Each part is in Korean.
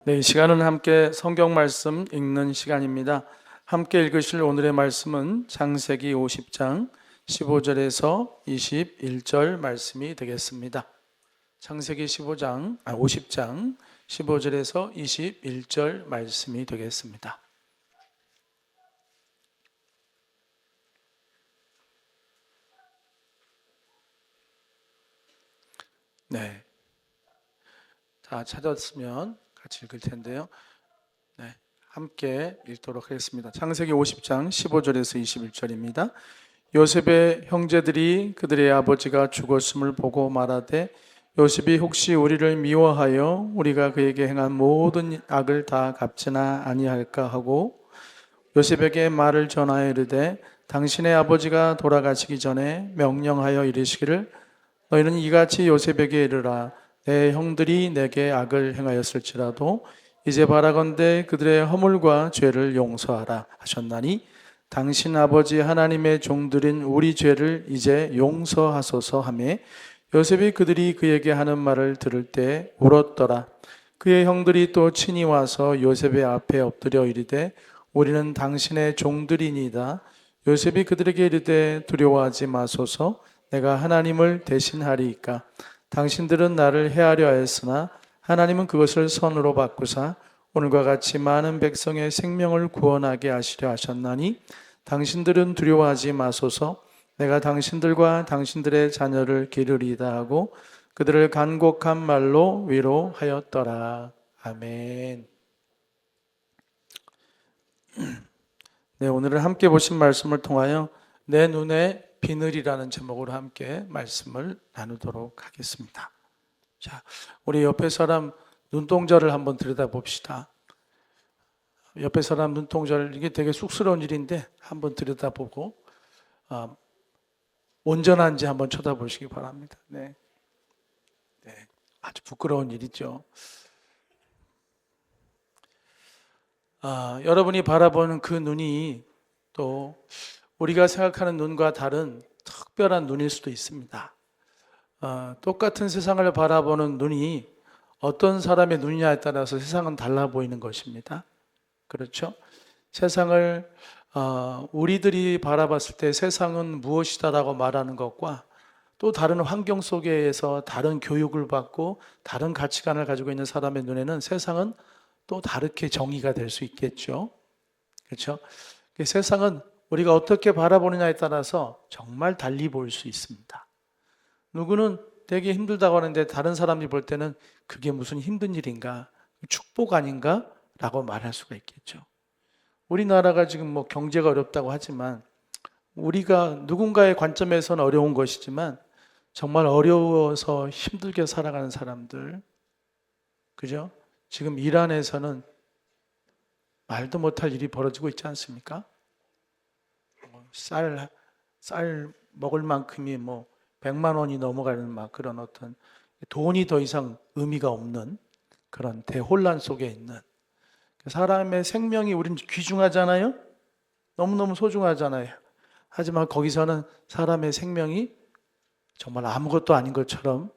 네, 이 시간은 함께 성경 말씀 읽는 시간입니다. 함께 읽으실 오늘의 말씀은 창세기 50장 15절에서 21절 말씀이 되겠습니다. 창세기 50장 15절에서 21절 말씀이 되겠습니다. 네, 다 찾았으면 같이 읽을 텐데요. 네, 함께 읽도록 하겠습니다. 창세기 50장 15절에서 21절입니다. 요셉의 형제들이 그들의 아버지가 죽었음을 보고 말하되 요셉이 혹시 우리를 미워하여 우리가 그에게 행한 모든 악을 다 갚지나 아니할까 하고 요셉에게 말을 전하여 이르되 당신의 아버지가 돌아가시기 전에 명령하여 이르시기를 너희는 이같이 요셉에게 이르라 내 형들이 내게 악을 행하였을지라도 이제 바라건대 그들의 허물과 죄를 용서하라 하셨나니 당신 아버지 하나님의 종들인 우리 죄를 이제 용서하소서 하매 요셉이 그들이 그에게 하는 말을 들을 때 울었더라. 그의 형들이 또 친히 와서 요셉의 앞에 엎드려 이르되 우리는 당신의 종들이니이다. 요셉이 그들에게 이르되 두려워하지 마소서 내가 하나님을 대신하리이까 당신들은 나를 해하려 하였으나 하나님은 그것을 선으로 바꾸사 오늘과 같이 많은 백성의 생명을 구원하게 하시려 하셨나니 당신들은 두려워하지 마소서 내가 당신들과 당신들의 자녀를 기르리이다 하고 그들을 간곡한 말로 위로하였더라. 아멘. 네, 오늘은 함께 보신 말씀을 통하여 내 눈에 비늘이라는 제목으로 함께 말씀을 나누도록 하겠습니다. 자, 우리 옆에 사람 눈동자를 한번 들여다봅시다. 옆에 사람 눈동자를, 이게 되게 쑥스러운 일인데 한번 들여다보고 온전한지 한번 쳐다보시기 바랍니다. 네, 아주 부끄러운 일이죠. 여러분이 바라보는 그 눈이 또 우리가 생각하는 눈과 다른 특별한 눈일 수도 있습니다. 똑같은 세상을 바라보는 눈이 어떤 사람의 눈이냐에 따라서 세상은 달라 보이는 것입니다. 그렇죠? 세상을 우리들이 바라봤을 때 세상은 무엇이다라고 말하는 것과 또 다른 환경 속에서 다른 교육을 받고 다른 가치관을 가지고 있는 사람의 눈에는 세상은 또 다르게 정의가 될 수 있겠죠. 그렇죠? 세상은 우리가 어떻게 바라보느냐에 따라서 정말 달리 보일 수 있습니다. 누구는 되게 힘들다고 하는데 다른 사람이 볼 때는 그게 무슨 힘든 일인가, 축복 아닌가? 라고 말할 수가 있겠죠. 우리나라가 지금 뭐 경제가 어렵다고 하지만 우리가 누군가의 관점에서는 어려운 것이지만 정말 어려워서 힘들게 살아가는 사람들, 그죠? 지금 이란에서는 말도 못할 일이 벌어지고 있지 않습니까? 쌀 먹을 만큼이 뭐 100만 원이 넘어가는 막 그런 어떤 돈이 더 이상 의미가 없는 그런 대혼란 속에 있는 사람의 생명이 우린 귀중하잖아요. 너무너무 소중하잖아요. 하지만 거기서는 사람의 생명이 정말 아무것도 아닌 것처럼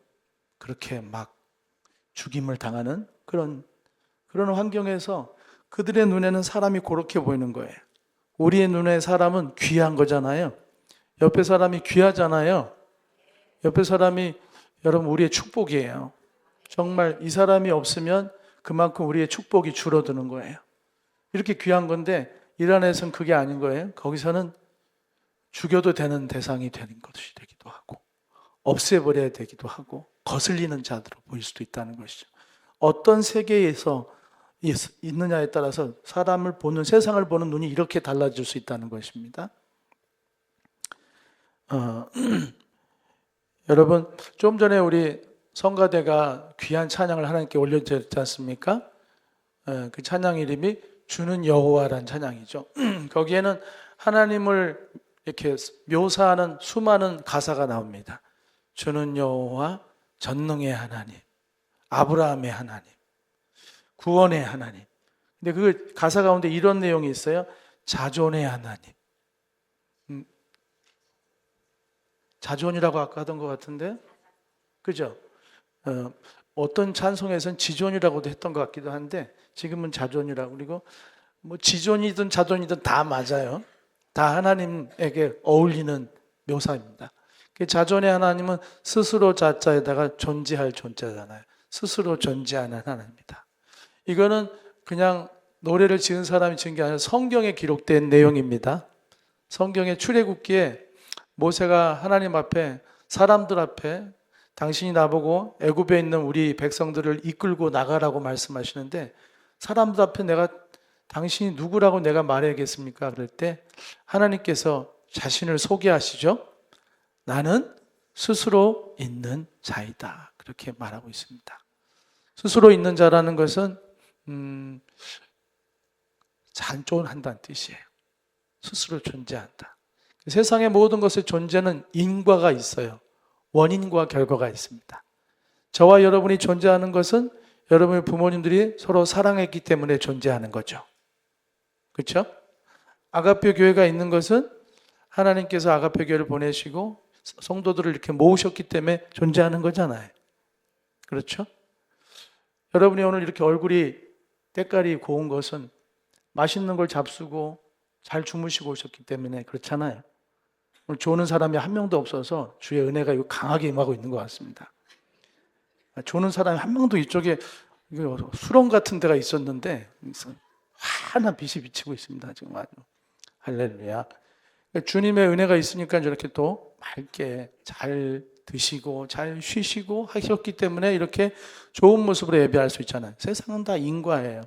그렇게 막 죽임을 당하는 그런 환경에서 그들의 눈에는 사람이 그렇게 보이는 거예요. 우리의 눈에 사람은 귀한 거잖아요. 옆에 사람이 귀하잖아요. 옆에 사람이 여러분 우리의 축복이에요. 정말 이 사람이 없으면 그만큼 우리의 축복이 줄어드는 거예요. 이렇게 귀한 건데 이란에서는 그게 아닌 거예요. 거기서는 죽여도 되는 대상이 되는 것이 되기도 하고 없애버려야 되기도 하고 거슬리는 자들로 보일 수도 있다는 것이죠. 어떤 세계에서 있느냐에 따라서 사람을 보는, 세상을 보는 눈이 이렇게 달라질 수 있다는 것입니다. 여러분, 좀 전에 우리 성가대가 귀한 찬양을 하나님께 올려드렸지 않습니까? 그 찬양 이름이 주는 여호와라는 찬양이죠. 거기에는 하나님을 이렇게 묘사하는 수많은 가사가 나옵니다. 주는 여호와, 전능의 하나님, 아브라함의 하나님, 구원의 하나님. 근데 그 가사 가운데 이런 내용이 있어요. 자존의 하나님. 자존이라고 아까 하던 것 같은데, 그죠? 어떤 찬송에서는 지존이라고도 했던 것 같기도 한데 지금은 자존이라고, 그리고 뭐 지존이든 자존이든 다 맞아요. 다 하나님에게 어울리는 묘사입니다. 자존의 하나님은 스스로 자자에다가 존재할 존재잖아요. 스스로 존재하는 하나님입니다. 이거는 그냥 노래를 지은 사람이 지은 게 아니라 성경에 기록된 내용입니다. 성경의 출애굽기에 모세가 하나님 앞에, 사람들 앞에 당신이 나보고 애굽에 있는 우리 백성들을 이끌고 나가라고 말씀하시는데, 사람들 앞에 내가 당신이 누구라고 내가 말해야겠습니까? 그럴 때 하나님께서 자신을 소개하시죠. 나는 스스로 있는 자이다. 그렇게 말하고 있습니다. 스스로 있는 자라는 것은 잔존한다는 뜻이에요. 스스로 존재한다. 세상의 모든 것의 존재는 인과가 있어요. 원인과 결과가 있습니다. 저와 여러분이 존재하는 것은 여러분의 부모님들이 서로 사랑했기 때문에 존재하는 거죠. 그렇죠? 아가페 교회가 있는 것은 하나님께서 아가페 교회를 보내시고 성도들을 이렇게 모으셨기 때문에 존재하는 거잖아요. 그렇죠? 여러분이 오늘 이렇게 얼굴이 때깔이 고운 것은 맛있는 걸 잡수고 잘 주무시고 오셨기 때문에 그렇잖아요. 오늘 조는 사람이 한 명도 없어서 주의 은혜가 강하게 임하고 있는 것 같습니다. 조는 사람이 한 명도 이쪽에 수렁 같은 데가 있었는데 환한 빛이 비치고 있습니다. 지금 아주 할렐루야. 주님의 은혜가 있으니까 저렇게 또 맑게 잘 드시고 잘 쉬시고 하셨기 때문에 이렇게 좋은 모습으로 예배할 수 있잖아요. 세상은 다 인과예요.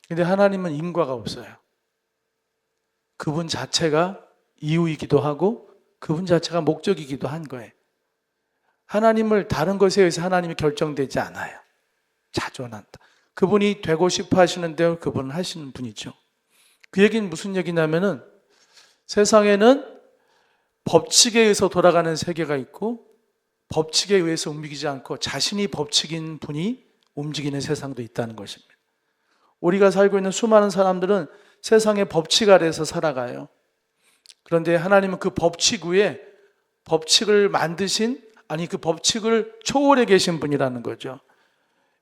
근데 하나님은 인과가 없어요. 그분 자체가 이유이기도 하고 그분 자체가 목적이기도 한 거예요. 하나님을 다른 것에 의해서 하나님이 결정되지 않아요. 자존한다. 그분이 되고 싶어 하시는 대로 그분은 하시는 분이죠. 그 얘기는 무슨 얘기냐면은 세상에는 법칙에 의해서 돌아가는 세계가 있고 법칙에 의해서 움직이지 않고 자신이 법칙인 분이 움직이는 세상도 있다는 것입니다. 우리가 살고 있는 수많은 사람들은 세상의 법칙 아래에서 살아가요. 그런데 하나님은 그 법칙 위에 법칙을 만드신, 아니 그 법칙을 초월해 계신 분이라는 거죠.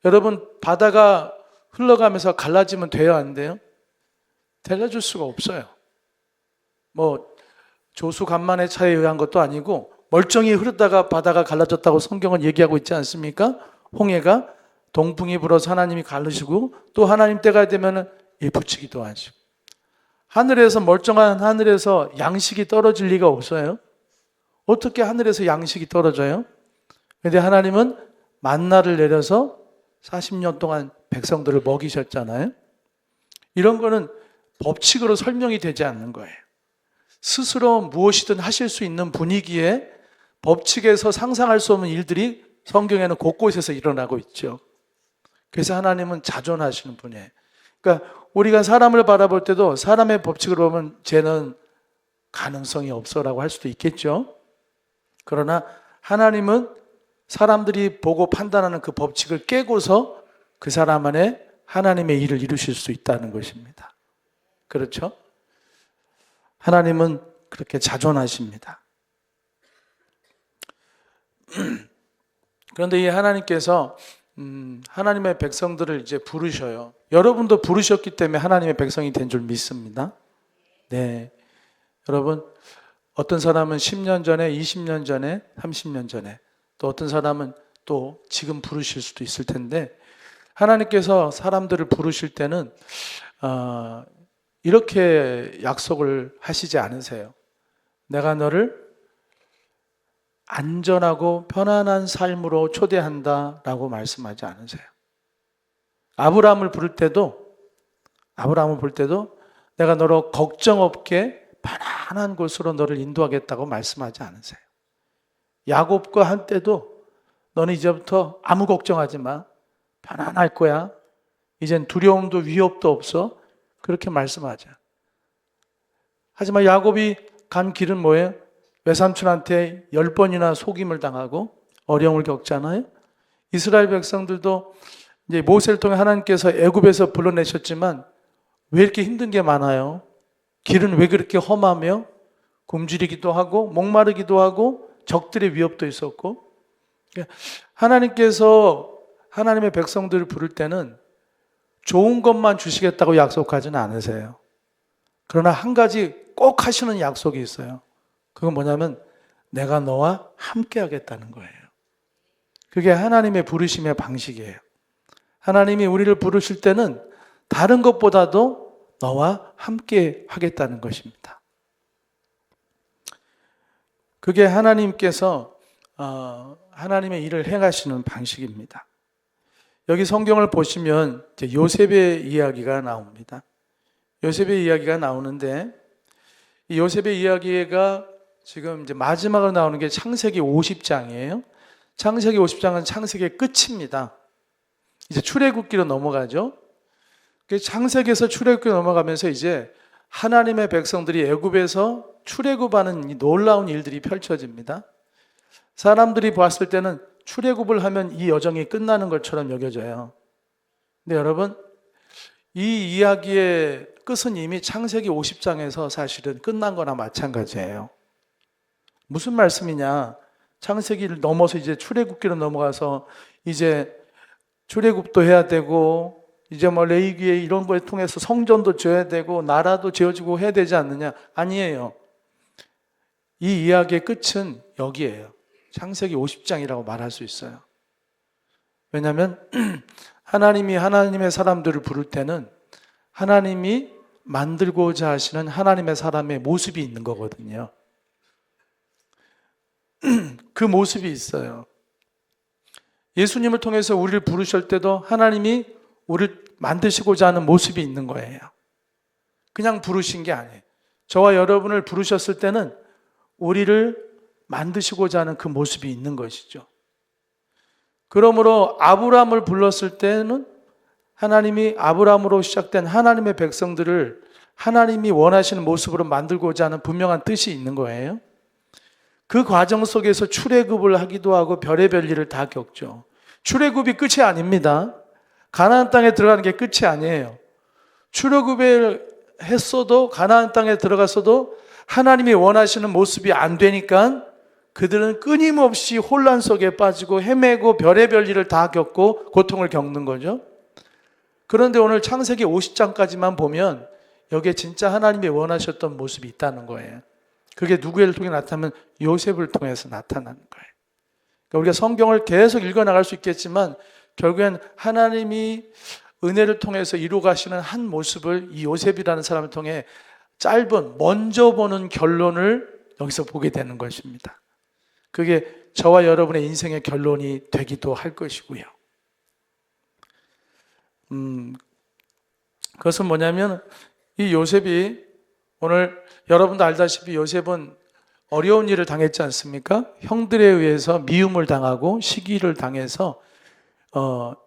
여러분, 바다가 흘러가면서 갈라지면 돼요, 안 돼요? 달라질 수가 없어요. 뭐 조수간만의 차에 의한 것도 아니고 멀쩡히 흐르다가 바다가 갈라졌다고 성경은 얘기하고 있지 않습니까? 홍해가 동풍이 불어서 하나님이 갈르시고 또 하나님 때가 되면 일부치기도 하시고, 하늘에서 멀쩡한 하늘에서 양식이 떨어질 리가 없어요. 어떻게 하늘에서 양식이 떨어져요? 그런데 하나님은 만나를 내려서 40년 동안 백성들을 먹이셨잖아요. 이런 거는 법칙으로 설명이 되지 않는 거예요. 스스로 무엇이든 하실 수 있는 분위기에 법칙에서 상상할 수 없는 일들이 성경에는 곳곳에서 일어나고 있죠. 그래서 하나님은 자존하시는 분이에요. 그러니까 우리가 사람을 바라볼 때도 사람의 법칙으로 보면 쟤는 가능성이 없어라고 할 수도 있겠죠. 그러나 하나님은 사람들이 보고 판단하는 그 법칙을 깨고서 그 사람 안에 하나님의 일을 이루실 수 있다는 것입니다. 그렇죠? 하나님은 그렇게 자존하십니다. 그런데 이 하나님께서 하나님의 백성들을 이제 부르셔요. 여러분도 부르셨기 때문에 하나님의 백성이 된 줄 믿습니다. 네, 여러분, 어떤 사람은 10년 전에, 20년 전에, 30년 전에, 또 어떤 사람은 또 지금 부르실 수도 있을 텐데, 하나님께서 사람들을 부르실 때는 이렇게 약속을 하시지 않으세요. 내가 너를 안전하고 편안한 삶으로 초대한다라고 말씀하지 않으세요. 아브라함을 부를 때도 내가 너로 걱정 없게 편안한 곳으로 너를 인도하겠다고 말씀하지 않으세요. 야곱과 한때도 너는 이제부터 아무 걱정하지 마. 편안할 거야. 이젠 두려움도 위협도 없어. 그렇게 말씀하죠. 하지만 야곱이 간 길은 뭐예요? 외삼촌한테 10번이나 속임을 당하고 어려움을 겪잖아요. 이스라엘 백성들도 이제 모세를 통해 하나님께서 애굽에서 불러내셨지만 왜 이렇게 힘든 게 많아요? 길은 왜 그렇게 험하며 굶주리기도 하고 목마르기도 하고 적들의 위협도 있었고, 하나님께서 하나님의 백성들을 부를 때는 좋은 것만 주시겠다고 약속하지는 않으세요. 그러나 한 가지 꼭 하시는 약속이 있어요. 그건 뭐냐면 내가 너와 함께 하겠다는 거예요. 그게 하나님의 부르심의 방식이에요. 하나님이 우리를 부르실 때는 다른 것보다도 너와 함께 하겠다는 것입니다. 그게 하나님께서 하나님의 일을 행하시는 방식입니다. 여기 성경을 보시면 이제 요셉의 이야기가 나옵니다. 요셉의 이야기가 나오는데 이 요셉의 이야기가 지금 이제 마지막으로 나오는 게 창세기 50장이에요. 창세기 50장은 창세기의 끝입니다. 이제 출애굽기로 넘어가죠. 창세기에서 출애굽기로 넘어가면서 이제 하나님의 백성들이 애굽에서 출애굽하는 이 놀라운 일들이 펼쳐집니다. 사람들이 봤을 때는 출애굽을 하면 이 여정이 끝나는 것처럼 여겨져요. 근데 여러분, 이 이야기의 끝은 이미 창세기 50장에서 사실은 끝난 거나 마찬가지예요. 무슨 말씀이냐? 창세기를 넘어서 이제 출애굽기로 넘어가서 이제 출애굽도 해야 되고 이제 뭐 레위기에 이런 거에 통해서 성전도 지어야 되고 나라도 지어지고 해야 되지 않느냐? 아니에요. 이 이야기의 끝은 여기에요. 창세기 50장이라고 말할 수 있어요. 왜냐하면 하나님이 하나님의 사람들을 부를 때는 하나님이 만들고자 하시는 하나님의 사람의 모습이 있는 거거든요. 그 모습이 있어요. 예수님을 통해서 우리를 부르실 때도 하나님이 우리를 만드시고자 하는 모습이 있는 거예요. 그냥 부르신 게 아니에요. 저와 여러분을 부르셨을 때는 우리를 만드시고자 하는 그 모습이 있는 것이죠. 그러므로 아브라함을 불렀을 때는 하나님이 아브라함으로 시작된 하나님의 백성들을 하나님이 원하시는 모습으로 만들고자 하는 분명한 뜻이 있는 거예요. 그 과정 속에서 출애굽을 하기도 하고 별의별 일을 다 겪죠. 출애굽이 끝이 아닙니다. 가나안 땅에 들어가는 게 끝이 아니에요. 출애굽을 했어도 가나안 땅에 들어갔어도 하나님이 원하시는 모습이 안 되니까 그들은 끊임없이 혼란 속에 빠지고 헤매고 별의별 일을 다 겪고 고통을 겪는 거죠. 그런데 오늘 창세기 50장까지만 보면 여기에 진짜 하나님이 원하셨던 모습이 있다는 거예요. 그게 누구를 통해 나타나면 요셉을 통해서 나타나는 거예요. 그러니까 우리가 성경을 계속 읽어나갈 수 있겠지만 결국엔 하나님이 은혜를 통해서 이루어 가시는 한 모습을 이 요셉이라는 사람을 통해 짧은 먼저 보는 결론을 여기서 보게 되는 것입니다. 그게 저와 여러분의 인생의 결론이 되기도 할 것이고요. 그것은 뭐냐면 이 요셉이 오늘 여러분도 알다시피 요셉은 어려운 일을 당했지 않습니까? 형들에 의해서 미움을 당하고 시기를 당해서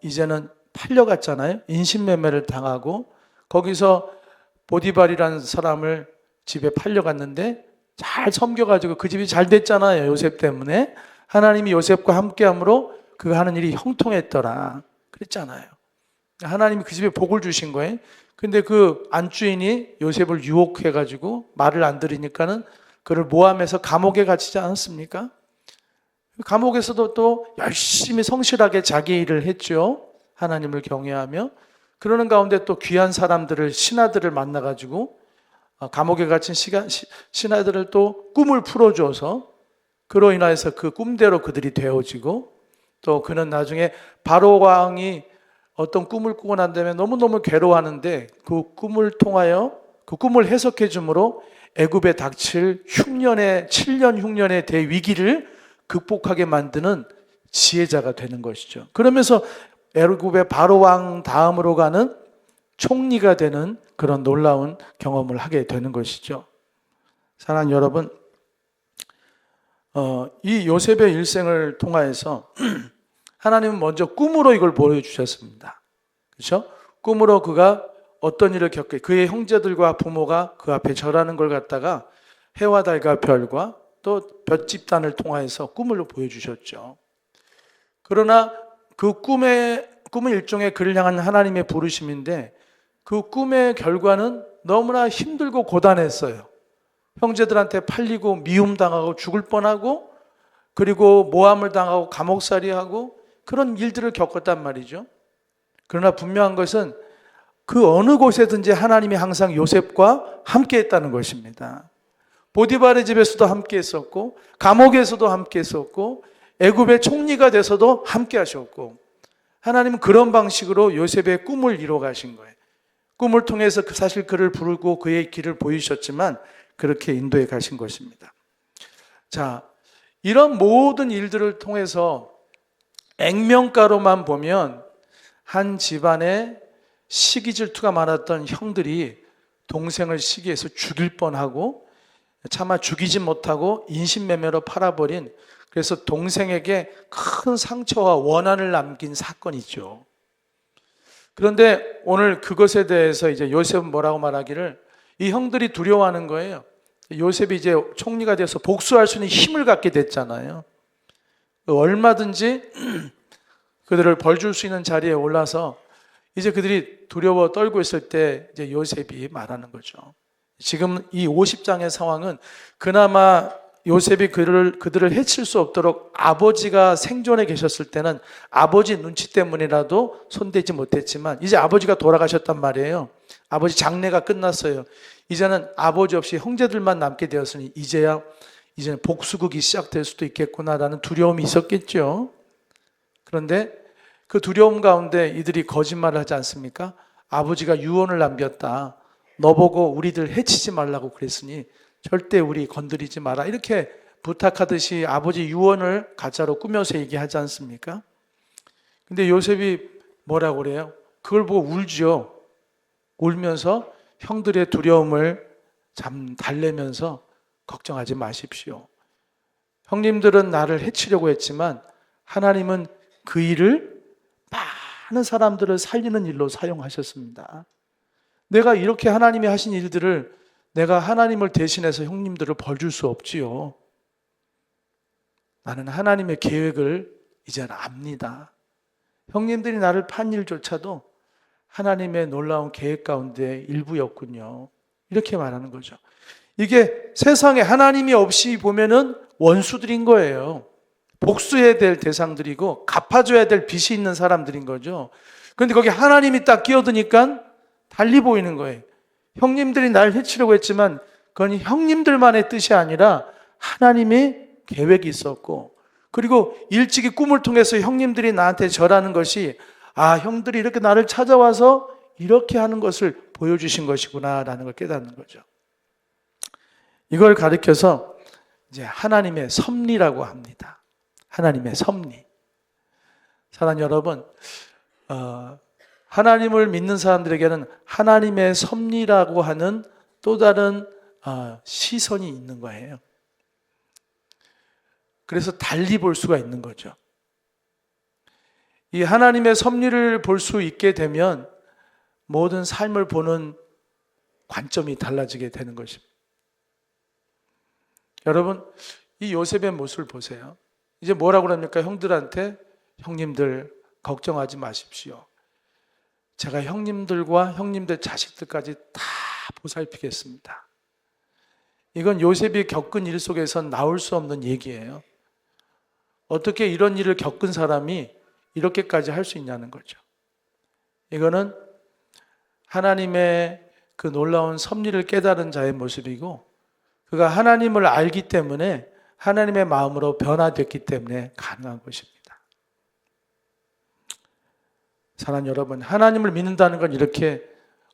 이제는 팔려갔잖아요. 인신매매를 당하고 거기서 보디발이라는 사람을 집에 팔려갔는데 잘 섬겨가지고 그 집이 잘 됐잖아요. 요셉 때문에. 하나님이 요셉과 함께함으로 그가 하는 일이 형통했더라 그랬잖아요. 하나님이 그 집에 복을 주신 거예요. 근데 그 안주인이 요셉을 유혹해가지고 말을 안 들으니까는 그를 모함해서 감옥에 갇히지 않았습니까? 감옥에서도 또 열심히 성실하게 자기 일을 했죠. 하나님을 경외하며. 그러는 가운데 또 귀한 사람들을, 신하들을 만나가지고 감옥에 갇힌 신하들을 또 꿈을 풀어줘서 그로 인해서 그 꿈대로 그들이 되어지고 또 그는 나중에 바로 왕이 어떤 꿈을 꾸고 난 다음에 너무너무 괴로워하는데 그 꿈을 통하여 그 꿈을 해석해 주므로 애굽에 닥칠 7년 흉년의 대위기를 극복하게 만드는 지혜자가 되는 것이죠. 그러면서 애굽의 바로 왕 다음으로 가는 총리가 되는 그런 놀라운 경험을 하게 되는 것이죠. 사랑하는 여러분, 이 요셉의 일생을 통하여서 하나님은 먼저 꿈으로 이걸 보여주셨습니다. 그렇죠? 꿈으로 그가 어떤 일을 겪게 그의 형제들과 부모가 그 앞에 절하는 걸 갖다가 해와 달과 별과 또 별 집단을 통하여서 꿈을 보여주셨죠. 그러나 그 꿈은 일종의 그를 향한 하나님의 부르심인데 그 꿈의 결과는 너무나 힘들고 고단했어요. 형제들한테 팔리고 미움당하고 죽을 뻔하고 그리고 모함을 당하고 감옥살이하고 그런 일들을 겪었단 말이죠. 그러나 분명한 것은 그 어느 곳에든지 하나님이 항상 요셉과 함께 했다는 것입니다. 보디발의 집에서도 함께 했었고, 감옥에서도 함께 했었고, 애굽의 총리가 돼서도 함께 하셨고, 하나님은 그런 방식으로 요셉의 꿈을 이뤄 가신 거예요. 꿈을 통해서 사실 그를 부르고 그의 길을 보이셨지만 그렇게 인도해 가신 것입니다. 자, 이런 모든 일들을 통해서 액면가로만 보면 한 집안에 시기 질투가 많았던 형들이 동생을 시기해서 죽일 뻔하고 차마 죽이지 못하고 인신매매로 팔아버린, 그래서 동생에게 큰 상처와 원한을 남긴 사건이죠. 그런데 오늘 그것에 대해서 이제 요셉은 뭐라고 말하기를, 이 형들이 두려워하는 거예요. 요셉이 이제 총리가 돼서 복수할 수 있는 힘을 갖게 됐잖아요. 얼마든지 그들을 벌 줄 수 있는 자리에 올라서 이제 그들이 두려워 떨고 있을 때 이제 요셉이 말하는 거죠. 지금 이 50장의 상황은 그나마 요셉이 그들을 해칠 수 없도록 아버지가 생존해 계셨을 때는 아버지 눈치 때문이라도 손대지 못했지만, 이제 아버지가 돌아가셨단 말이에요. 아버지 장례가 끝났어요. 이제는 아버지 없이 형제들만 남게 되었으니 이제는 복수극이 시작될 수도 있겠구나라는 두려움이 있었겠죠. 그런데 그 두려움 가운데 이들이 거짓말을 하지 않습니까? 아버지가 유언을 남겼다. 너보고 우리들 해치지 말라고 그랬으니 절대 우리 건드리지 마라. 이렇게 부탁하듯이 아버지 유언을 가짜로 꾸며서 얘기하지 않습니까? 근데 요셉이 뭐라고 그래요? 그걸 보고 울죠. 울면서 형들의 두려움을 달래면서 걱정하지 마십시오. 형님들은 나를 해치려고 했지만 하나님은 그 일을 많은 사람들을 살리는 일로 사용하셨습니다. 내가 이렇게 하나님이 하신 일들을 내가 하나님을 대신해서 형님들을 벌줄 수 없지요. 나는 하나님의 계획을 이제는 압니다. 형님들이 나를 판 일조차도 하나님의 놀라운 계획 가운데 일부였군요. 이렇게 말하는 거죠. 이게 세상에 하나님이 없이 보면은 원수들인 거예요. 복수해야 될 대상들이고 갚아줘야 될 빚이 있는 사람들인 거죠. 그런데 거기 하나님이 딱 끼어드니까 달리 보이는 거예요. 형님들이 날 해치려고 했지만 그건 형님들만의 뜻이 아니라 하나님의 계획이 있었고, 그리고 일찍이 꿈을 통해서 형님들이 나한테 절하는 것이, 아, 형들이 이렇게 나를 찾아와서 이렇게 하는 것을 보여주신 것이구나라는 걸 깨닫는 거죠. 이걸 가리켜서 이제 하나님의 섭리라고 합니다. 하나님의 섭리. 사랑하는 여러분, 하나님을 믿는 사람들에게는 하나님의 섭리라고 하는 또 다른 시선이 있는 거예요. 그래서 달리 볼 수가 있는 거죠. 이 하나님의 섭리를 볼 수 있게 되면 모든 삶을 보는 관점이 달라지게 되는 것입니다. 여러분, 이 요셉의 모습을 보세요. 이제 뭐라고 합니까? 형들한테, 형님들 걱정하지 마십시오. 제가 형님들과 형님들 자식들까지 다 보살피겠습니다. 이건 요셉이 겪은 일 속에서 나올 수 없는 얘기예요. 어떻게 이런 일을 겪은 사람이 이렇게까지 할 수 있냐는 거죠. 이거는 하나님의 그 놀라운 섭리를 깨달은 자의 모습이고, 그가 하나님을 알기 때문에 하나님의 마음으로 변화됐기 때문에 가능한 것입니다. 사랑하는 여러분, 하나님을 믿는다는 건 이렇게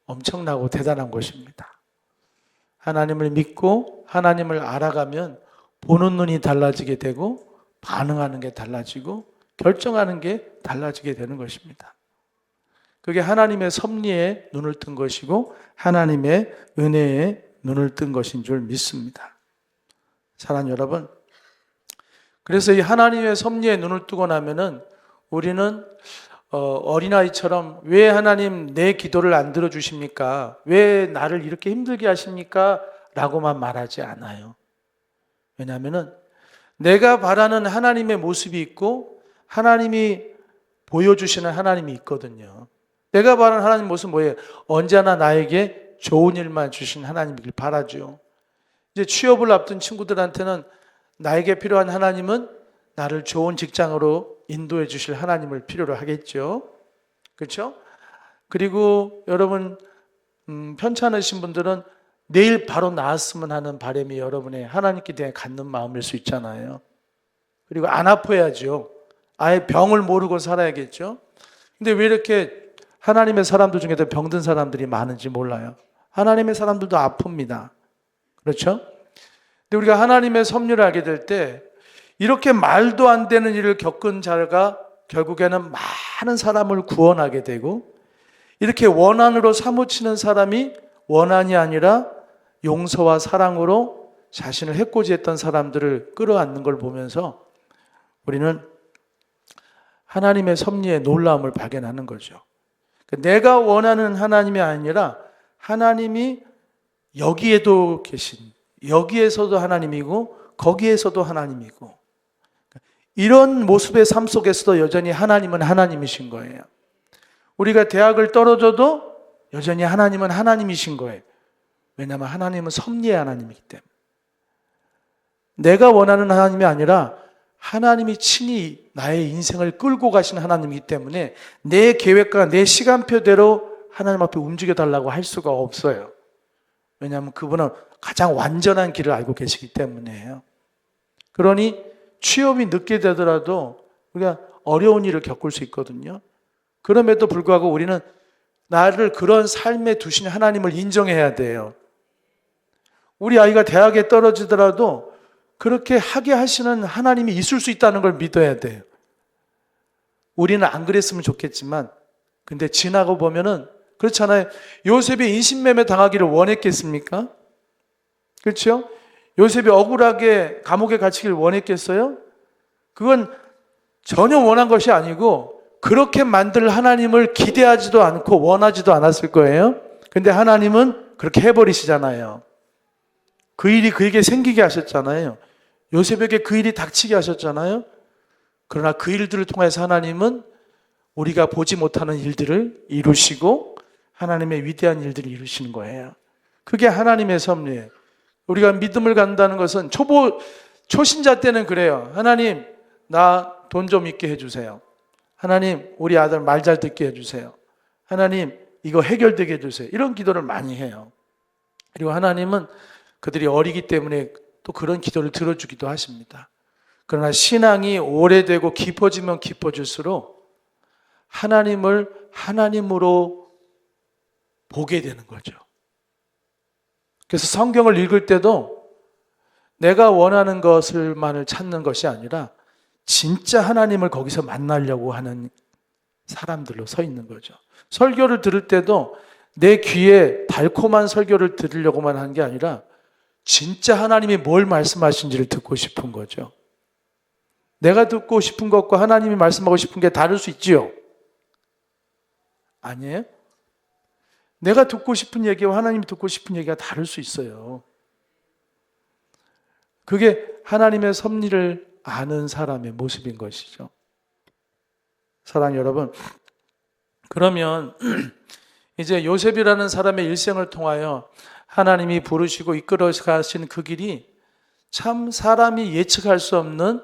엄청나고 대단한 것입니다. 하나님을 믿고 하나님을 알아가면 보는 눈이 달라지게 되고 반응하는 게 달라지고 결정하는 게 달라지게 되는 것입니다. 그게 하나님의 섭리에 눈을 뜬 것이고 하나님의 은혜에 눈을 뜬 것인 줄 믿습니다. 사랑하는 여러분, 그래서 이 하나님의 섭리에 눈을 뜨고 나면은 우리는 어린아이처럼 왜 하나님 내 기도를 안 들어주십니까? 왜 나를 이렇게 힘들게 하십니까? 라고만 말하지 않아요. 왜냐하면 내가 바라는 하나님의 모습이 있고 하나님이 보여주시는 하나님이 있거든요. 내가 바라는 하나님 모습은 뭐예요? 언제나 나에게 좋은 일만 주신 하나님이길 바라죠. 이제 취업을 앞둔 친구들한테는 나에게 필요한 하나님은 나를 좋은 직장으로 인도해 주실 하나님을 필요로 하겠죠. 그렇죠? 그리고 여러분 편찮으신 분들은 내일 바로 나았으면 하는 바람이 여러분의 하나님께 대해 갖는 마음일 수 있잖아요. 그리고 안 아파야죠. 아예 병을 모르고 살아야겠죠. 근데 왜 이렇게 하나님의 사람들 중에도 병든 사람들이 많은지 몰라요. 하나님의 사람들도 아픕니다. 그렇죠? 근데 우리가 하나님의 섭리를 알게 될 때 이렇게 말도 안 되는 일을 겪은 자가 결국에는 많은 사람을 구원하게 되고, 이렇게 원한으로 사무치는 사람이 원한이 아니라 용서와 사랑으로 자신을 해코지했던 사람들을 끌어안는 걸 보면서 우리는 하나님의 섭리의 놀라움을 발견하는 거죠. 내가 원하는 하나님이 아니라 하나님이 여기에도 계신, 여기에서도 하나님이고 거기에서도 하나님이고, 이런 모습의 삶 속에서도 여전히 하나님은 하나님이신 거예요. 우리가 대학을 떨어져도 여전히 하나님은 하나님이신 거예요. 왜냐하면 하나님은 섭리의 하나님이기 때문에. 내가 원하는 하나님이 아니라 하나님이 친히 나의 인생을 끌고 가신 하나님이기 때문에 내 계획과 내 시간표대로 하나님 앞에 움직여 달라고 할 수가 없어요. 왜냐하면 그분은 가장 완전한 길을 알고 계시기 때문에요. 그러니 취업이 늦게 되더라도 우리가 어려운 일을 겪을 수 있거든요. 그럼에도 불구하고 우리는 나를 그런 삶에 두신 하나님을 인정해야 돼요. 우리 아이가 대학에 떨어지더라도 그렇게 하게 하시는 하나님이 있을 수 있다는 걸 믿어야 돼요. 우리는 안 그랬으면 좋겠지만, 근데 지나고 보면은 그렇잖아요. 요셉이 인신매매 당하기를 원했겠습니까? 그렇죠? 요셉이 억울하게 감옥에 갇히기를 원했겠어요? 그건 전혀 원한 것이 아니고 그렇게 만들 하나님을 기대하지도 않고 원하지도 않았을 거예요. 근데 하나님은 그렇게 해버리시잖아요. 그 일이 그에게 생기게 하셨잖아요. 요셉에게 그 일이 닥치게 하셨잖아요. 그러나 그 일들을 통해서 하나님은 우리가 보지 못하는 일들을 이루시고 하나님의 위대한 일들을 이루시는 거예요. 그게 하나님의 섭리예요. 우리가 믿음을 갖는다는 것은 초신자 때는 그래요. 하나님, 나 돈 좀 있게 해주세요. 하나님, 우리 아들 말 잘 듣게 해주세요. 하나님, 이거 해결되게 해주세요. 이런 기도를 많이 해요. 그리고 하나님은 그들이 어리기 때문에 또 그런 기도를 들어주기도 하십니다. 그러나 신앙이 오래되고 깊어지면 깊어질수록 하나님을 하나님으로 보게 되는 거죠. 그래서 성경을 읽을 때도 내가 원하는 것을만을 찾는 것이 아니라 진짜 하나님을 거기서 만나려고 하는 사람들로 서 있는 거죠. 설교를 들을 때도 내 귀에 달콤한 설교를 들으려고만 하는 게 아니라 진짜 하나님이 뭘 말씀하신지를 듣고 싶은 거죠. 내가 듣고 싶은 것과 하나님이 말씀하고 싶은 게 다를 수 있지요? 아니에요? 내가 듣고 싶은 얘기와 하나님이 듣고 싶은 얘기가 다를 수 있어요. 그게 하나님의 섭리를 아는 사람의 모습인 것이죠. 사랑하는 여러분, 그러면 이제 요셉이라는 사람의 일생을 통하여 하나님이 부르시고 이끌어 가신 그 길이 참 사람이 예측할 수 없는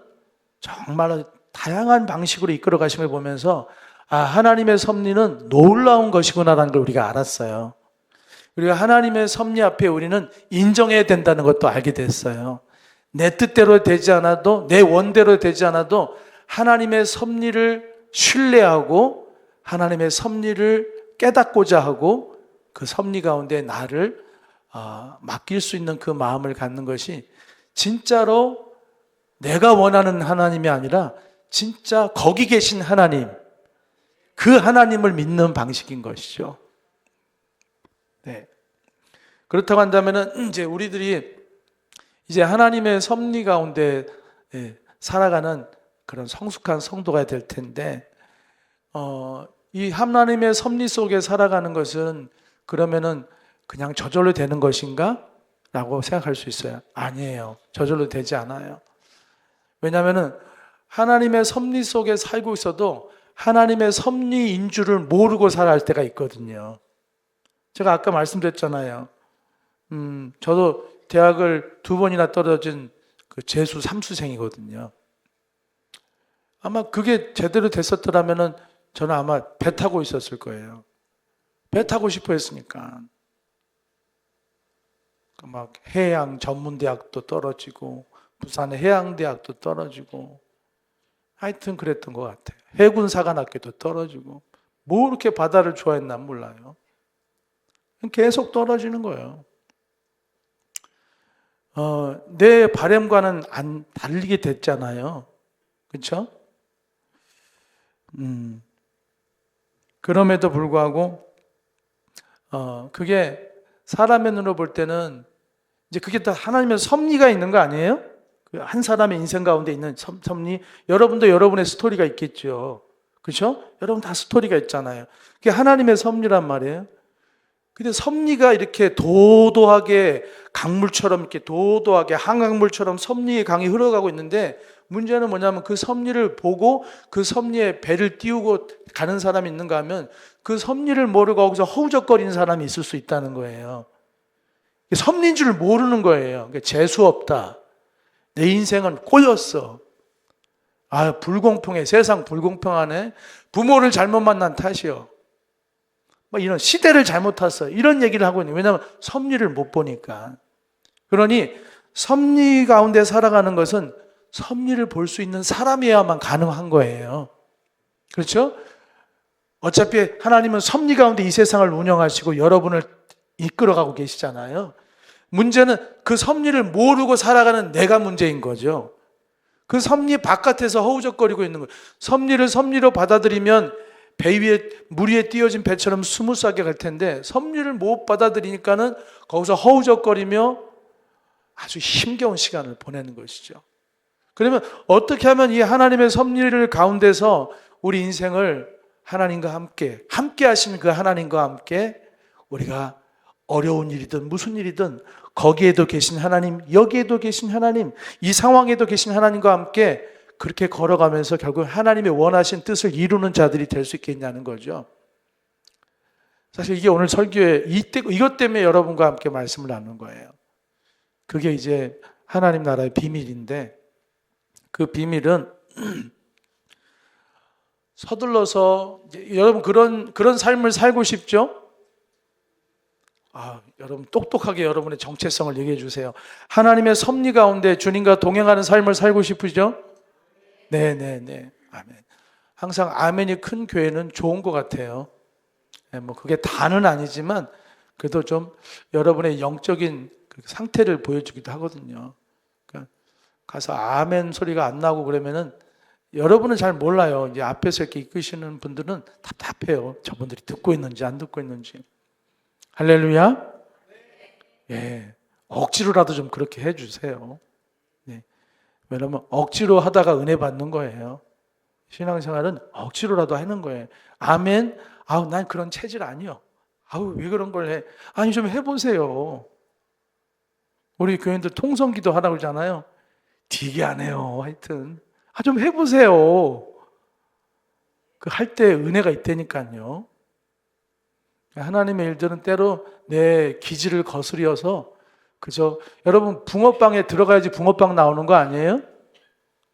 정말 다양한 방식으로 이끌어 가심을 보면서 하나님의 섭리는 놀라운 것이구나라는 걸 우리가 알았어요. 우리가 하나님의 섭리 앞에 우리는 인정해야 된다는 것도 알게 됐어요. 내 뜻대로 되지 않아도, 내 원대로 되지 않아도 하나님의 섭리를 신뢰하고 하나님의 섭리를 깨닫고자 하고 그 섭리 가운데 나를 맡길 수 있는 그 마음을 갖는 것이 진짜로 내가 원하는 하나님이 아니라 진짜 거기 계신 하나님, 그 하나님을 믿는 방식인 것이죠. 네. 그렇다고 한다면은 이제 우리들이 이제 하나님의 섭리 가운데 살아가는 그런 성숙한 성도가 될 텐데, 이 하나님의 섭리 속에 살아가는 것은 그러면은 그냥 저절로 되는 것인가? 라고 생각할 수 있어요. 아니에요. 저절로 되지 않아요. 왜냐하면은 하나님의 섭리 속에 살고 있어도 하나님의 섭리인 줄을 모르고 살아갈 때가 있거든요. 제가 아까 말씀드렸잖아요. 저도 대학을 2번이나 떨어진 그 재수 3수생이거든요. 아마 그게 제대로 됐었더라면은 저는 아마 배 타고 있었을 거예요. 배 타고 싶어 했으니까. 막 해양 전문대학도 떨어지고 부산의 해양대학도 떨어지고 하여튼 그랬던 것 같아요. 해군사관학교도 떨어지고 뭐 이렇게 바다를 좋아했나 몰라요. 계속 떨어지는 거예요. 내 바람과는 안 다르게 됐잖아요. 그렇죠? 그럼에도 불구하고 그게 사람의 눈으로 볼 때는 이제 그게 다 하나님의 섭리가 있는 거 아니에요? 그 한 사람의 인생 가운데 있는 섭리. 여러분도 여러분의 스토리가 있겠죠. 그렇죠? 여러분 다 스토리가 있잖아요. 그게 하나님의 섭리란 말이에요. 근데 섭리가 이렇게 도도하게 강물처럼 이렇게 도도하게 한강물처럼 섭리의 강이 흘러가고 있는데 문제는 뭐냐면 그 섭리를 보고 그 섭리에 배를 띄우고 가는 사람이 있는가 하면 그 섭리를 모르고 거기서 허우적거리는 사람이 있을 수 있다는 거예요. 섭리인 줄 모르는 거예요. 재수 없다. 내 인생은 꼬였어. 아, 불공평해. 세상 불공평하네. 부모를 잘못 만난 탓이요. 뭐 이런 시대를 잘못 탔어. 이런 얘기를 하고 있는 거예요. 왜냐하면 섭리를 못 보니까. 그러니 섭리 가운데 살아가는 것은 섭리를 볼 수 있는 사람이어야만 가능한 거예요. 그렇죠? 어차피 하나님은 섭리 가운데 이 세상을 운영하시고 여러분을 이끌어가고 계시잖아요. 문제는 그 섭리를 모르고 살아가는 내가 문제인 거죠. 그 섭리 바깥에서 허우적거리고 있는 거예요. 섭리를 섭리로 받아들이면 배 위에 물 위에 띄어진 배처럼 스무스하게 갈 텐데 섭리를 못 받아들이니까는 거기서 허우적거리며 아주 힘겨운 시간을 보내는 것이죠. 그러면 어떻게 하면 이 하나님의 섭리를 가운데서 우리 인생을 하나님과 함께 하시는 그 하나님과 함께 우리가 어려운 일이든 무슨 일이든 거기에도 계신 하나님, 여기에도 계신 하나님, 이 상황에도 계신 하나님과 함께 그렇게 걸어가면서 결국 하나님의 원하신 뜻을 이루는 자들이 될 수 있겠냐는 거죠. 사실 이게 오늘 설교에 이것 때문에 여러분과 함께 말씀을 나누는 거예요. 그게 이제 하나님 나라의 비밀인데 그 비밀은 서둘러서 여러분 그런 삶을 살고 싶죠? 여러분 똑똑하게 여러분의 정체성을 얘기해 주세요. 하나님의 섭리 가운데 주님과 동행하는 삶을 살고 싶으시죠? 네네네. 아멘. 항상 아멘이 큰 교회는 좋은 것 같아요. 뭐 그게 다는 아니지만 그래도 좀 여러분의 영적인 상태를 보여주기도 하거든요. 그러니까 가서 아멘 소리가 안 나고 그러면은 여러분은 잘 몰라요. 이제 앞에서 이렇게 이끄시는 분들은 답답해요. 저분들이 듣고 있는지 안 듣고 있는지. 할렐루야. 예, 억지로라도 좀 그렇게 해주세요. 네. 왜냐면 억지로 하다가 은혜 받는 거예요. 신앙생활은 억지로라도 하는 거예요. 아멘. 난 그런 체질 아니요. 왜 그런 걸 해? 아니 좀 해보세요. 우리 교인들 통성기도 하라고 그러잖아요. 되게 안 해요. 하여튼 좀 해보세요. 그 할 때 은혜가 있다니까요. 하나님의 일들은 때로 내 기질을 거스려서 그죠? 여러분 붕어빵에 들어가야지 붕어빵 나오는 거 아니에요?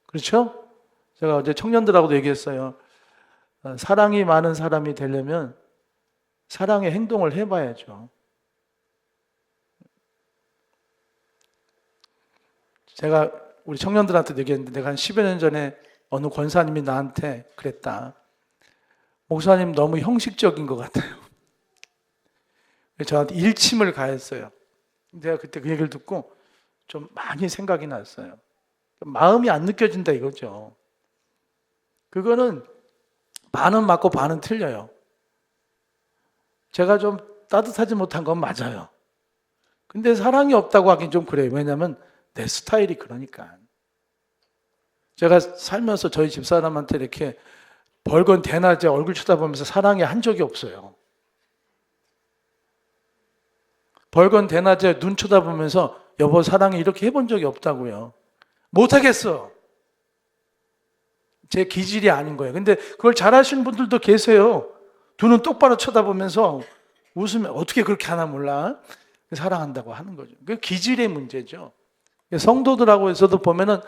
그렇죠? 제가 어제 청년들하고도 얘기했어요. 사랑이 많은 사람이 되려면 사랑의 행동을 해봐야죠. 제가 우리 청년들한테 얘기했는데 내가 한 10여 년 전에 어느 권사님이 나한테 그랬다. 목사님 너무 형식적인 것 같아요. 저한테 일침을 가했어요. 내가 그때 그 얘기를 듣고 좀 많이 생각이 났어요. 마음이 안 느껴진다 이거죠. 그거는 반은 맞고 반은 틀려요. 제가 좀 따뜻하지 못한 건 맞아요. 근데 사랑이 없다고 하긴 좀 그래요. 왜냐하면 내 스타일이 그러니까. 제가 살면서 저희 집사람한테 이렇게 벌건 대낮에 얼굴 쳐다보면서 사랑해 한 적이 없어요. 벌건 대낮에 눈 쳐다보면서 여보 사랑해 이렇게 해본 적이 없다고요. 못하겠어. 제 기질이 아닌 거예요. 근데 그걸 잘하시는 분들도 계세요. 두 눈 똑바로 쳐다보면서 웃으면 어떻게 그렇게 하나 몰라. 사랑한다고 하는 거죠. 그 기질의 문제죠. 성도들하고 해서도 보면은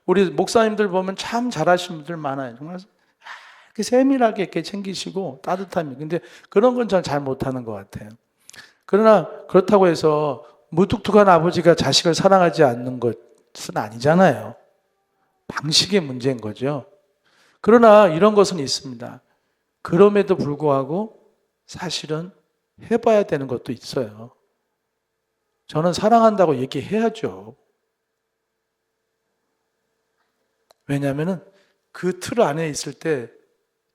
우리 목사님들 보면 참 잘하시는 분들 많아요. 정말 이렇게 세밀하게 이렇게 챙기시고 따뜻함이. 근데 그런 건 전 잘 못하는 것 같아요. 그러나 그렇다고 해서 무뚝뚝한 아버지가 자식을 사랑하지 않는 것은 아니잖아요. 방식의 문제인 거죠. 그러나 이런 것은 있습니다. 그럼에도 불구하고 사실은 해봐야 되는 것도 있어요. 저는 사랑한다고 얘기해야죠. 왜냐하면 그 틀 안에 있을 때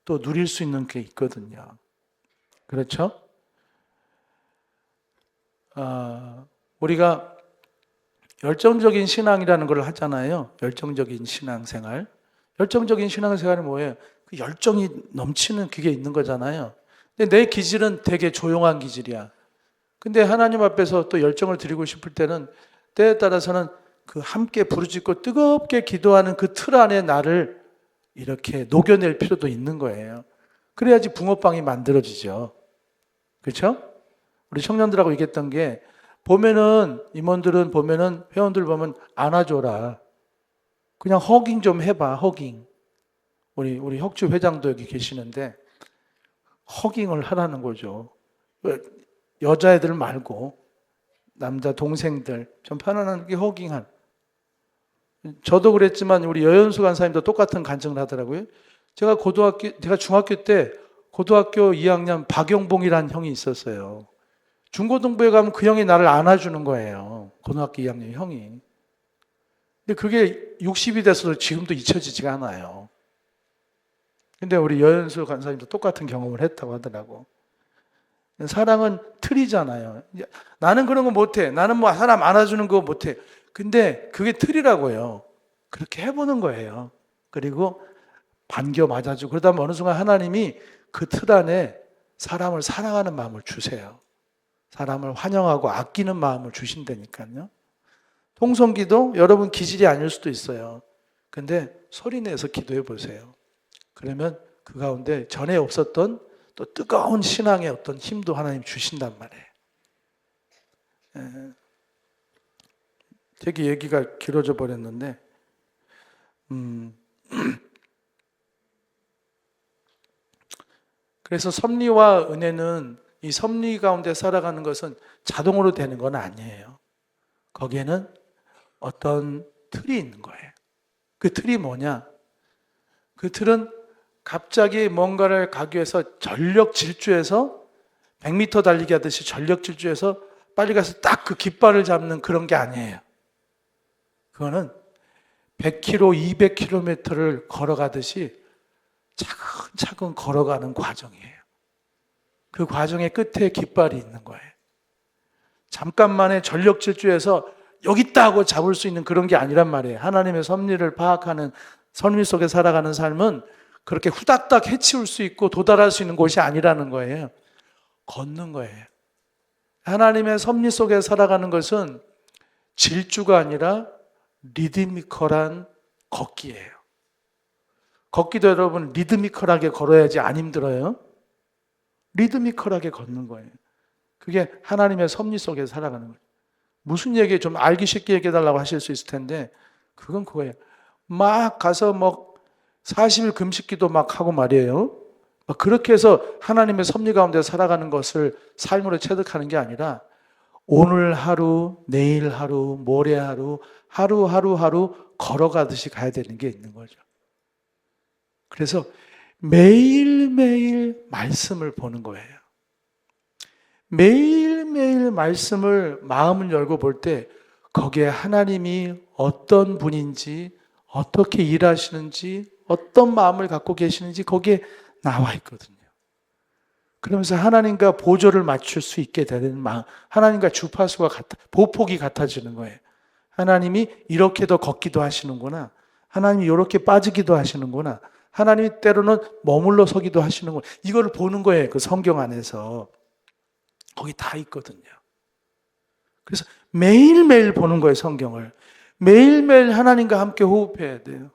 또 누릴 수 있는 게 있거든요. 그렇죠? 우리가 열정적인 신앙이라는 걸 하잖아요. 열정적인 신앙생활. 열정적인 신앙생활이 뭐예요? 그 열정이 넘치는 그게 있는 거잖아요. 근데 내 기질은 되게 조용한 기질이야. 근데 하나님 앞에서 또 열정을 드리고 싶을 때는 때에 따라서는 그 함께 부르짖고 뜨겁게 기도하는 그 틀 안에 나를 이렇게 녹여낼 필요도 있는 거예요. 그래야지 붕어빵이 만들어지죠. 그렇죠? 우리 청년들하고 얘기했던 게 보면은 임원들은 보면은 회원들 보면 안아줘라. 그냥 허깅 좀 해봐. 허깅. 우리 혁주 회장도 여기 계시는데 허깅을 하라는 거죠. 여자애들 말고 남자 동생들 좀 편안하게 허깅한. 저도 그랬지만 우리 여연수 간사님도 똑같은 간증을 하더라고요. 제가 중학교 때 고등학교 2학년 박영봉이라는 형이 있었어요. 중고등부에 가면 그 형이 나를 안아주는 거예요. 고등학교 2학년 형이. 근데 그게 60이 돼서도 지금도 잊혀지지가 않아요. 근데 우리 여연수 간사님도 똑같은 경험을 했다고 하더라고. 사랑은 틀이잖아요. 나는 그런 거 못해. 나는 뭐 사람 안아주는 거 못해. 근데 그게 틀이라고요. 그렇게 해보는 거예요. 그리고 반겨 맞아주고 그러다 보면 어느 순간 하나님이 그 틀 안에 사람을 사랑하는 마음을 주세요. 사람을 환영하고 아끼는 마음을 주신다니까요. 통성기도 여러분 기질이 아닐 수도 있어요. 근데 소리 내서 기도해 보세요. 그러면 그 가운데 전에 없었던 또 뜨거운 신앙의 어떤 힘도 하나님 주신단 말이에요. 되게 얘기가 길어져 버렸는데 그래서 섭리와 은혜는 이 섭리 가운데 살아가는 것은 자동으로 되는 건 아니에요. 거기에는 어떤 틀이 있는 거예요. 그 틀이 뭐냐? 그 틀은 갑자기 뭔가를 가기 위해서 전력 질주해서 100m 달리기 하듯이 전력 질주해서 빨리 가서 딱 그 깃발을 잡는 그런 게 아니에요. 그거는 100km, 200km를 걸어가듯이 차근차근 걸어가는 과정이에요. 그 과정의 끝에 깃발이 있는 거예요. 잠깐만에 전력 질주해서 여기 있다 하고 잡을 수 있는 그런 게 아니란 말이에요. 하나님의 섭리를 파악하는 섭리 속에 살아가는 삶은 그렇게 후닥닥 해치울 수 있고 도달할 수 있는 곳이 아니라는 거예요. 걷는 거예요. 하나님의 섭리 속에 살아가는 것은 질주가 아니라 리드미컬한 걷기예요. 걷기도 여러분 리드미컬하게 걸어야지 안 힘들어요. 리드미컬하게 걷는 거예요. 그게 하나님의 섭리 속에 살아가는 거예요. 무슨 얘기 좀 알기 쉽게 얘기해달라고 하실 수 있을 텐데 그건 그거예요. 막 가서 40일 금식기도 막 하고 말이에요. 그렇게 해서 하나님의 섭리 가운데 살아가는 것을 삶으로 체득하는 게 아니라 오늘 하루, 내일 하루, 모레 하루, 하루 걸어가듯이 가야 되는 게 있는 거죠. 그래서 매일매일 말씀을 보는 거예요. 매일매일 말씀을 마음을 열고 볼 때 거기에 하나님이 어떤 분인지, 어떻게 일하시는지, 어떤 마음을 갖고 계시는지 거기에 나와 있거든요. 그러면서 하나님과 보조를 맞출 수 있게 되는 마음, 하나님과 주파수가 보폭이 같아지는 거예요. 하나님이 이렇게 더 걷기도 하시는구나. 하나님이 이렇게 빠지기도 하시는구나. 하나님이 때로는 머물러 서기도 하시는구나. 이걸 보는 거예요. 그 성경 안에서. 거기 다 있거든요. 그래서 매일매일 보는 거예요, 성경을. 매일매일 하나님과 함께 호흡해야 돼요.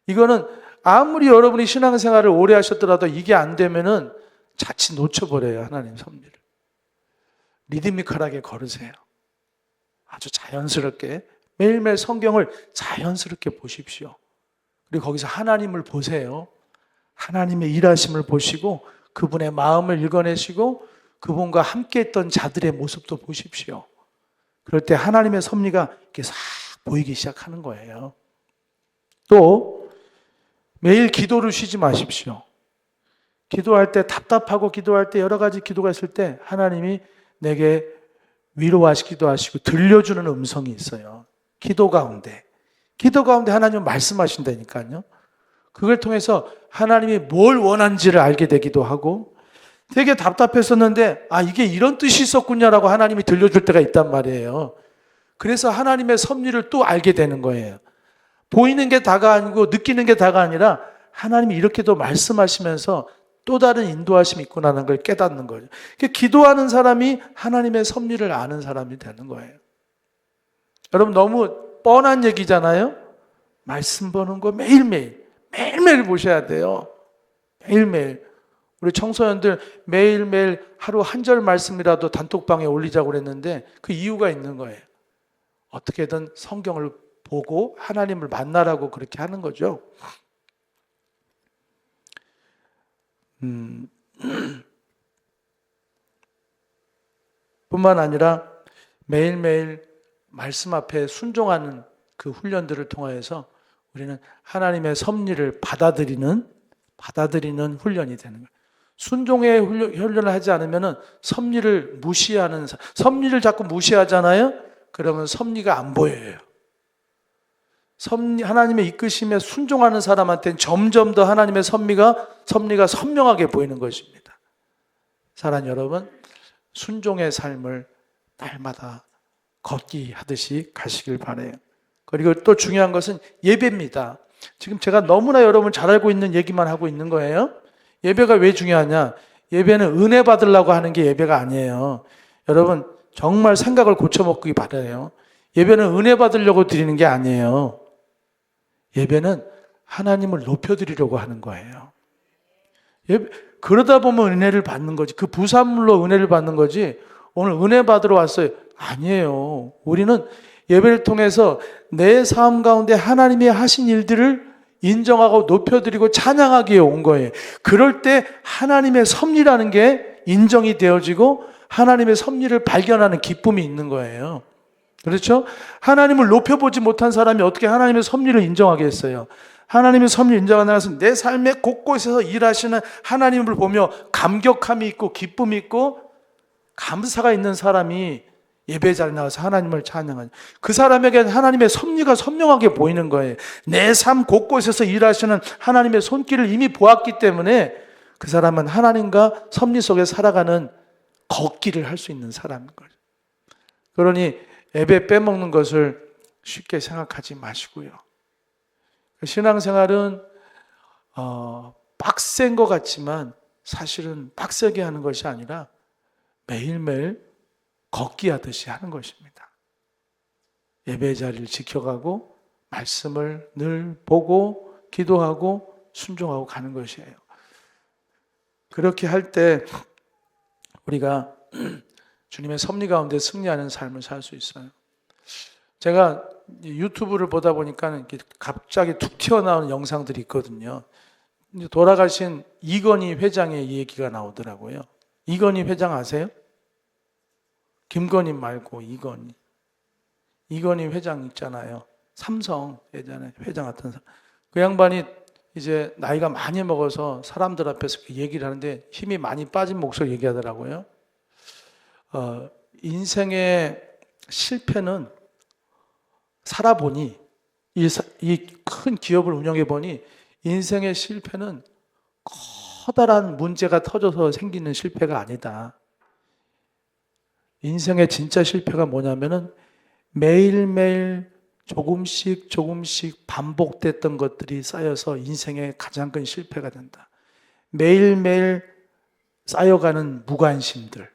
이거는 아무리 여러분이 신앙생활을 오래 하셨더라도 이게 안 되면은 자칫 놓쳐버려요, 하나님 섭리를. 리드미컬하게 걸으세요. 아주 자연스럽게 매일매일 성경을 자연스럽게 보십시오. 그리고 거기서 하나님을 보세요. 하나님의 일하심을 보시고 그분의 마음을 읽어내시고 그분과 함께 했던 자들의 모습도 보십시오. 그럴 때 하나님의 섭리가 이렇게 싹 보이기 시작하는 거예요. 또 매일 기도를 쉬지 마십시오. 기도할 때 답답하고 기도할 때 여러 가지 기도가 있을 때 하나님이 내게 위로하시기도 하시고 들려주는 음성이 있어요. 기도 가운데 하나님은 말씀하신다니까요. 그걸 통해서 하나님이 뭘 원하는지를 알게 되기도 하고 되게 답답했었는데 이게 이런 뜻이 있었군요라고 하나님이 들려줄 때가 있단 말이에요. 그래서 하나님의 섭리를 또 알게 되는 거예요. 보이는 게 다가 아니고 느끼는 게 다가 아니라 하나님이 이렇게도 말씀하시면서 또 다른 인도하심이 있구나라는 걸 깨닫는 거예요. 기도하는 사람이 하나님의 섭리를 아는 사람이 되는 거예요. 여러분 너무 뻔한 얘기잖아요. 말씀 보는 거 매일매일 보셔야 돼요. 매일매일. 우리 청소년들 매일매일 하루 한 절 말씀이라도 단톡방에 올리자고 그랬는데 그 이유가 있는 거예요. 어떻게든 성경을 보고 하나님을 만나라고 그렇게 하는 거죠. 뿐만 아니라 매일매일 말씀 앞에 순종하는 그 훈련들을 통하여서 우리는 하나님의 섭리를 받아들이는 훈련이 되는 거예요. 순종의 훈련을 하지 않으면 섭리를 무시하는, 섭리를 자꾸 무시하잖아요? 그러면 섭리가 안 보여요. 하나님의 이끄심에 순종하는 사람한테는 점점 더 하나님의 섭리가 선명하게 보이는 것입니다. 사랑하는 여러분, 순종의 삶을 날마다 걷기 하듯이 가시길 바라요. 그리고 또 중요한 것은 예배입니다. 지금 제가 너무나 여러분 잘 알고 있는 얘기만 하고 있는 거예요. 예배가 왜 중요하냐? 예배는 은혜 받으려고 하는 게 예배가 아니에요. 여러분 정말 생각을 고쳐먹기 바라요. 예배는 은혜 받으려고 드리는 게 아니에요. 예배는 하나님을 높여드리려고 하는 거예요. 그러다 보면 은혜를 받는 거지. 그 부산물로 은혜를 받는 거지. 오늘 은혜 받으러 왔어요. 아니에요. 우리는 예배를 통해서 내 삶 가운데 하나님이 하신 일들을 인정하고 높여드리고 찬양하기에 온 거예요. 그럴 때 하나님의 섭리라는 게 인정이 되어지고 하나님의 섭리를 발견하는 기쁨이 있는 거예요. 그렇죠? 하나님을 높여보지 못한 사람이 어떻게 하나님의 섭리를 인정하겠어요? 하나님의 섭리를 인정하는 것은 내 삶의 곳곳에서 일하시는 하나님을 보며 감격함이 있고 기쁨이 있고 감사가 있는 사람이 예배 자리에 나와서 하나님을 찬양하는, 그 사람에게는 하나님의 섭리가 선명하게 보이는 거예요. 내 삶 곳곳에서 일하시는 하나님의 손길을 이미 보았기 때문에 그 사람은 하나님과 섭리 속에 살아가는 걷기를 할 수 있는 사람인 거죠. 그러니 예배 빼먹는 것을 쉽게 생각하지 마시고요. 신앙생활은 빡센 것 같지만 사실은 빡세게 하는 것이 아니라 매일매일 걷기 하듯이 하는 것입니다. 예배 자리를 지켜가고 말씀을 늘 보고 기도하고 순종하고 가는 것이에요. 그렇게 할 때 우리가 주님의 섭리 가운데 승리하는 삶을 살 수 있어요. 제가 유튜브를 보다 보니까 갑자기 툭 튀어나오는 영상들이 있거든요. 돌아가신 이건희 회장의 얘기가 나오더라고요. 이건희 회장 아세요? 김건희 말고 이건희 회장 있잖아요. 삼성 예전에 회장 같은 사람. 그 양반이 이제 나이가 많이 먹어서 사람들 앞에서 얘기를 하는데 힘이 많이 빠진 목소리 얘기하더라고요. 인생의 실패는 살아보니, 이 큰 기업을 운영해 보니 인생의 실패는 커다란 문제가 터져서 생기는 실패가 아니다. 인생의 진짜 실패가 뭐냐면은 매일매일 조금씩 반복됐던 것들이 쌓여서 인생의 가장 큰 실패가 된다. 매일매일 쌓여가는 무관심들,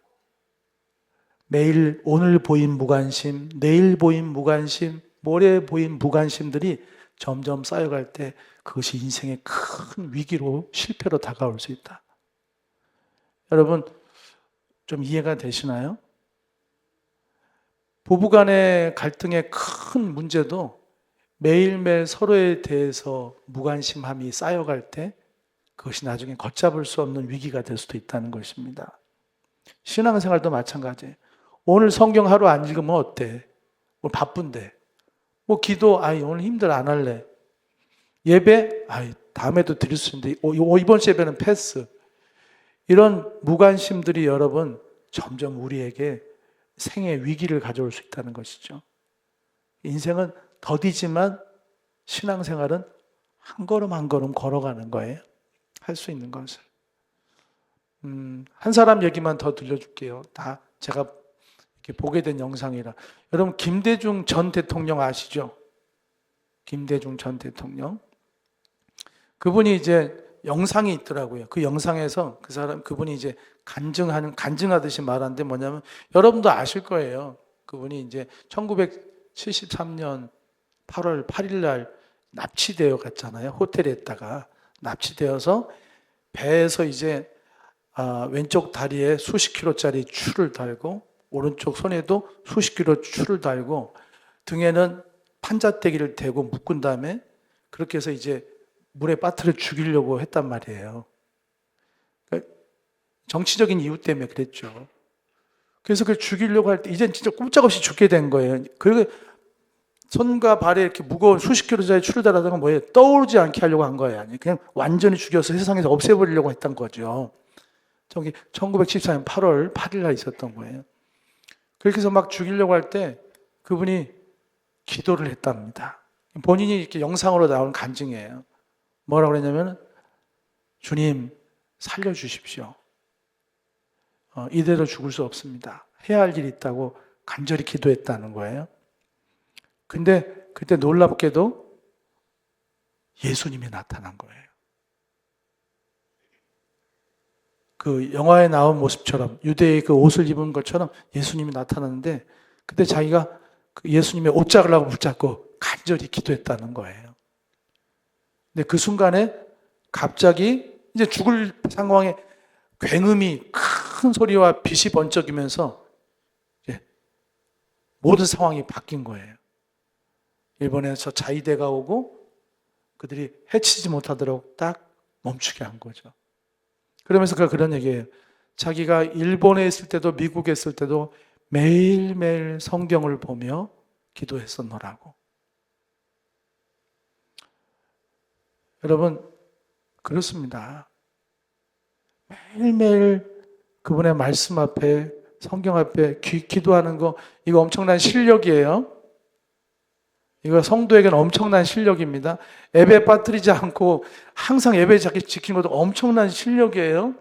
매일 오늘 보인 무관심, 내일 보인 무관심, 모레 보인 무관심들이 점점 쌓여갈 때 그것이 인생의 큰 위기로, 실패로 다가올 수 있다. 여러분 좀 이해가 되시나요? 부부간의 갈등의 큰 문제도 매일매일 서로에 대해서 무관심함이 쌓여갈 때 그것이 나중에 걷잡을 수 없는 위기가 될 수도 있다는 것입니다. 신앙생활도 마찬가지예요. 오늘 성경 하루 안 읽으면 어때? 오늘 바쁜데. 뭐 기도, 오늘 힘들어 안 할래. 예배, 다음에도 드릴 수 있는데 이번 주 예배는 패스. 이런 무관심들이 여러분 점점 우리에게 생의 위기를 가져올 수 있다는 것이죠. 인생은 더디지만 신앙생활은 한 걸음 한 걸음 걸어가는 거예요. 할 수 있는 것을. 한 사람 얘기만 더 들려줄게요. 다 제가 이렇게 보게 된 영상이라. 여러분 김대중 전 대통령 아시죠? 김대중 전 대통령. 그분이 이제 영상이 있더라고요. 그 영상에서 그분이 이제 간증하듯이 말하는데 뭐냐면 여러분도 아실 거예요. 그분이 이제 1973년 8월 8일 날 납치되어 갔잖아요. 호텔에 있다가 납치되어서 배에서 이제 왼쪽 다리에 수십 킬로짜리 줄을 달고 오른쪽 손에도 수십 킬로 줄을 달고 등에는 판자떼기를 대고 묶은 다음에 그렇게 해서 이제 물에 빠뜨려 죽이려고 했단 말이에요. 그러니까 정치적인 이유 때문에 그랬죠. 그래서 그걸 죽이려고 할 때 이젠 진짜 꼼짝없이 죽게 된 거예요. 그리고 손과 발에 이렇게 무거운 수십 킬로짜리 줄을 달아다가 뭐예요? 떠오르지 않게 하려고 한 거예요. 아니 그냥 완전히 죽여서 세상에서 없애버리려고 했던 거죠. 저기 1974년 8월 8일 날 있었던 거예요. 그렇게 해서 막 죽이려고 할 때 그분이 기도를 했답니다. 본인이 이렇게 영상으로 나온 간증이에요. 뭐라고 그랬냐면 주님 살려주십시오. 이대로 죽을 수 없습니다. 해야 할 일이 있다고 간절히 기도했다는 거예요. 근데 그때 놀랍게도 예수님이 나타난 거예요. 그 영화에 나온 모습처럼 유대의 그 옷을 입은 것처럼 예수님이 나타났는데 그때 자기가 그 예수님의 옷자락을 붙잡고 간절히 기도했다는 거예요. 근데 그 순간에 갑자기 이제 죽을 상황에 굉음이 큰 소리와 빛이 번쩍이면서 모든 상황이 바뀐 거예요. 일본에서 자위대가 오고 그들이 해치지 못하도록 딱 멈추게 한 거죠. 그러면서 그가 그런 얘기예요. 자기가 일본에 있을 때도 미국에 있을 때도 매일매일 성경을 보며 기도했었노라고. 여러분 그렇습니다. 매일매일 그분의 말씀 앞에 성경 앞에 기도하는 거 이거 엄청난 실력이에요. 이거 성도에게는 엄청난 실력입니다. 예배 빠뜨리지 않고 항상 예배 지키는 것도 엄청난 실력이에요.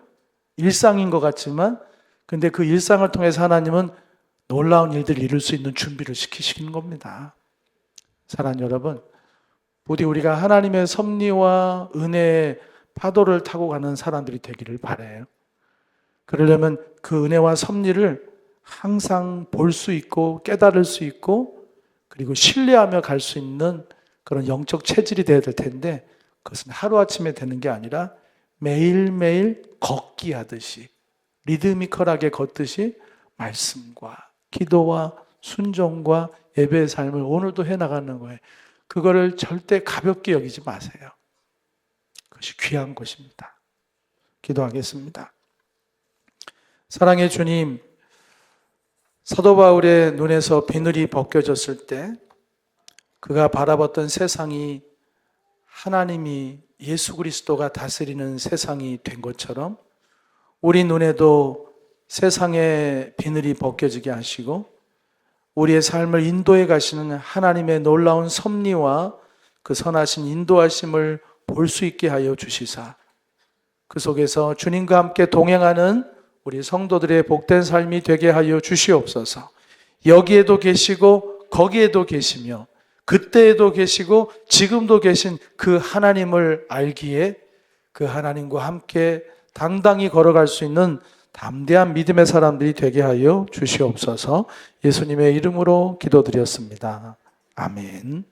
일상인 것 같지만 근데 그 일상을 통해서 하나님은 놀라운 일들을 이룰 수 있는 준비를 시키시는 겁니다. 사랑하는 여러분, 부디 우리가 하나님의 섭리와 은혜의 파도를 타고 가는 사람들이 되기를 바라요. 그러려면 그 은혜와 섭리를 항상 볼 수 있고 깨달을 수 있고 그리고 신뢰하며 갈 수 있는 그런 영적 체질이 되어야 될 텐데 그것은 하루아침에 되는 게 아니라 매일매일 걷기 하듯이 리드미컬하게 걷듯이 말씀과 기도와 순종과 예배의 삶을 오늘도 해나가는 거예요. 그거를 절대 가볍게 여기지 마세요. 그것이 귀한 것입니다. 기도하겠습니다. 사랑의 주님, 사도 바울의 눈에서 비늘이 벗겨졌을 때 그가 바라봤던 세상이 하나님이 예수 그리스도가 다스리는 세상이 된 것처럼 우리 눈에도 세상의 비늘이 벗겨지게 하시고 우리의 삶을 인도해 가시는 하나님의 놀라운 섭리와 그 선하신 인도하심을 볼 수 있게 하여 주시사 그 속에서 주님과 함께 동행하는 우리 성도들의 복된 삶이 되게 하여 주시옵소서. 여기에도 계시고 거기에도 계시며 그때에도 계시고 지금도 계신 그 하나님을 알기에 그 하나님과 함께 당당히 걸어갈 수 있는 담대한 믿음의 사람들이 되게 하여 주시옵소서. 예수님의 이름으로 기도드렸습니다. 아멘.